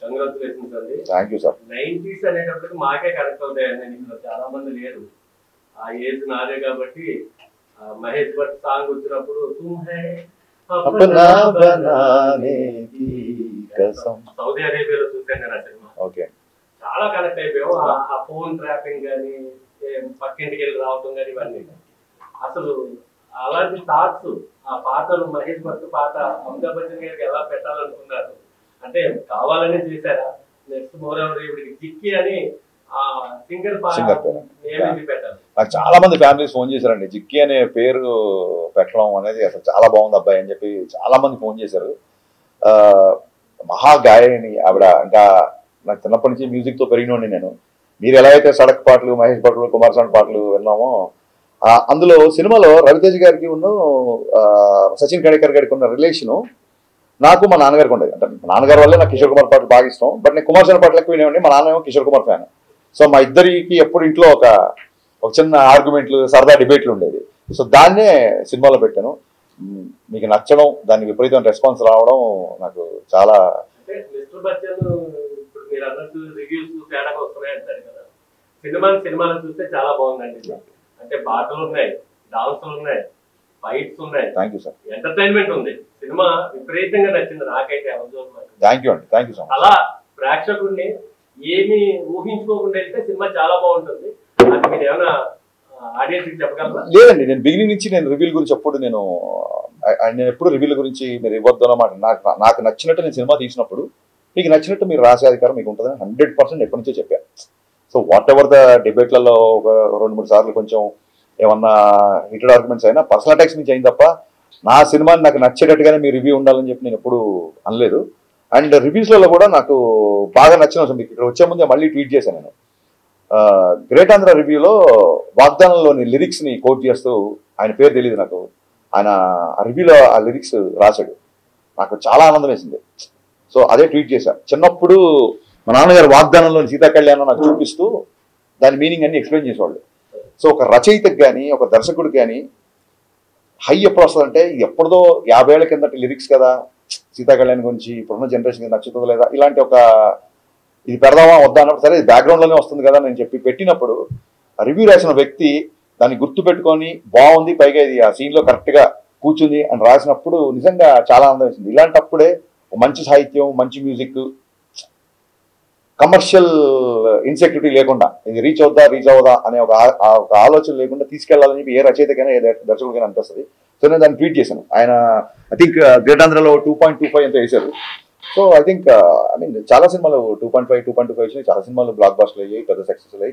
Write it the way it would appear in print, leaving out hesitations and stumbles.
Congratulations అండి. Thank you sir. 90s అనేటప్పటికి మాకే కనెక్ట్ అవుతాయండి. ఇందులో చాలా మంది లేరు. ఆ ఏజ్ నాదే కాబట్టి మహేష్ భట్ సాంగ్ వచ్చినప్పుడు సౌదీ అరేబియాలో చూసాను నేను ఆ సినిమా. ఓకే, చాలా కనెక్ట్ అయిపోయాం. ఆ ఫోన్ ట్రాపింగ్ కానీ పక్కింటికి వెళ్ళి రావటం కానీ ఇవన్నీ అసలు అలాంటి థాట్స్ ఆ పాటలు మహేష్ భట్ పాట అమితాబ్ బచ్చన్ గారికి ఎలా పెట్టాలనుకున్నారు అంటే కావాలనే చేశారా? నెక్స్ట్ మోరవర్ ఇవిడికి చిక్కి అని సింగర్ పెట్టారు. నాకు చాలా మంది ఫ్యామిలీస్ ఫోన్ చేశారండి. జిక్కి అనే పేరు పెట్టడం అనేది అసలు చాలా బాగుంది అబ్బాయి అని చెప్పి చాలా మంది ఫోన్ చేశారు. మహా గాయని ఆవిడ. ఇంకా నాకు చిన్నప్పటి నుంచి మ్యూజిక్తో పెరిగినోండి నేను. మీరు ఎలా అయితే సడక్ పాటలు, మహేష్ భట్లు, కుమార్ సాంగ్ పాటలు విన్నామో అందులో సినిమాలో రవితేజ్ గారికి ఉన్న సచిన్ కడేకర్ గారికి ఉన్న రిలేషను నాకు మా నాన్నగారికి ఉండేది. అంటే మా నాన్నగారి వల్లే నాకు కిషోర్ కుమార్ పాటలు బాగా ఇష్టం. బట్ నేను కుమార్ సాంగ్ పాటలు ఎక్కువ వినేవాడిని. మా నాన్న ఏమో కిషోర్ కుమార్ ఫ్యాన్. సో మా ఇద్దరికి ఎప్పుడు ఇంట్లో ఒక చిన్న ఆర్గ్యుమెంట్లు, సరదా డిబేట్లు ఉండేది. సో దాన్నే సినిమాలో పెట్టాను. మీకు నచ్చడం, దానికి విపరీతమైన రెస్పాన్స్ రావడం నాకు చాలా. సినిమాలు చూస్తే చాలా బాగుందండి. అంటే పాటలు ఉన్నాయి, డాన్సులు ఉన్నాయి, ఫైట్స్ ఉన్నాయి. Thank you sir. ఎంటర్టైన్మెంట్ ఉంది. సినిమా విపరీతంగా నచ్చింది నాకైతే. థ్యాంక్ యూ అండి, థ్యాంక్ యూ సో మచ్. అలా ప్రేక్షకుడిని ఏమి ఊహించుకోకుండా వెళ్తే సినిమా చాలా బాగుంటుంది. అది మీరు ఏమైనా ఆడియన్స్ చెప్పగలరా? లేదండి, నేను బిగినింగ్ నుంచి నేను రివ్యూల గురించి నేను ఎప్పుడు రివ్యూల గురించి మీరు ఇవ్వద్దు అన్నమాట. నాకు నచ్చినట్టు నేను సినిమా తీసినప్పుడు మీకు నచ్చినట్టు మీరు రాసే అధికారం మీకు ఉంటుందని 100% ఎప్పటి నుంచో చెప్పాను. సో వాట్ ఎవర్ ద డిబేట్లలో ఒక 2-3 సార్లు కొంచెం ఏమన్నా హీటెడ్ ఆర్గ్యుమెంట్స్ అయినా పర్సనల్ అటాక్స్ నుంచి అయింది తప్ప నా సినిమాని నాకు నచ్చేటట్టుగానే మీ రివ్యూ ఉండాలని చెప్పి నేను ఎప్పుడు అనలేదు. అండ్ రివ్యూస్లలో కూడా నాకు బాగా నచ్చిన మీకు ఇక్కడ వచ్చే ముందే మళ్ళీ ట్వీట్ చేశాను నేను. గ్రేట్ ఆంధ్ర రివ్యూలో వాగ్దానంలోని లిరిక్స్ని కోట్ చేస్తూ, ఆయన పేరు తెలియదు నాకు, ఆయన ఆ రివ్యూలో ఆ లిరిక్స్ రాశాడు. నాకు చాలా ఆనందం వేసింది. సో అదే ట్వీట్ చేశాను. చిన్నప్పుడు మా నాన్నగారు వాగ్దానంలోని సీతా కళ్యాణం నాకు చూపిస్తూ దాని మీనింగ్ అన్ని ఎక్స్ప్లెయిన్ చేసేవాళ్ళు. సో ఒక రచయితకు కానీ ఒక దర్శకుడికి కానీ హై ఎప్పుడు వస్తుందంటే ఇది ఎప్పుడుదో 50 ఏళ్ల కిందటి లిరిక్స్ కదా, సీతా కళ్యాణ్ గురించి ఇప్పుడున్న జనరేషన్కి నచ్చుతుందో లేదా ఇలాంటి ఒక ఇది పెడదామా వద్దా అన్నప్పుడు సరే ఇది బ్యాక్గ్రౌండ్లోనే వస్తుంది కదా అని చెప్పి పెట్టినప్పుడు రివ్యూ రాసిన వ్యక్తి దాన్ని గుర్తు పెట్టుకొని బాగుంది, పైగా ఇది ఆ సీన్లో కరెక్ట్గా కూర్చుంది అని రాసినప్పుడు నిజంగా చాలా ఆనందం వేసింది. ఇలాంటప్పుడే మంచి సాహిత్యం, మంచి మ్యూజిక్, కమర్షియల్ ఇన్సెక్యూరిటీ లేకుండా ఇది రీచ్ అవుదా అనే ఒక ఆలోచన లేకుండా తీసుకెళ్లాలని చెప్పి ఏ రచయితకైనా ఏ దర్శకుడికైనా అనిపిస్తుంది. సో నేను దాన్ని ట్వీట్ చేశాను. ఆయన ఐ థింక్ గ్రేట్ ఆంధ్రలో 2.25 ఎంతో వేశారు. సో ఐ థింక్ చాలా సినిమాలు 2.5, 2.25 చాలా సినిమాలు బ్లాక్ బస్టర్లు అయ్యాయి, పెద్ద సక్సెస్ అయ్యాయి.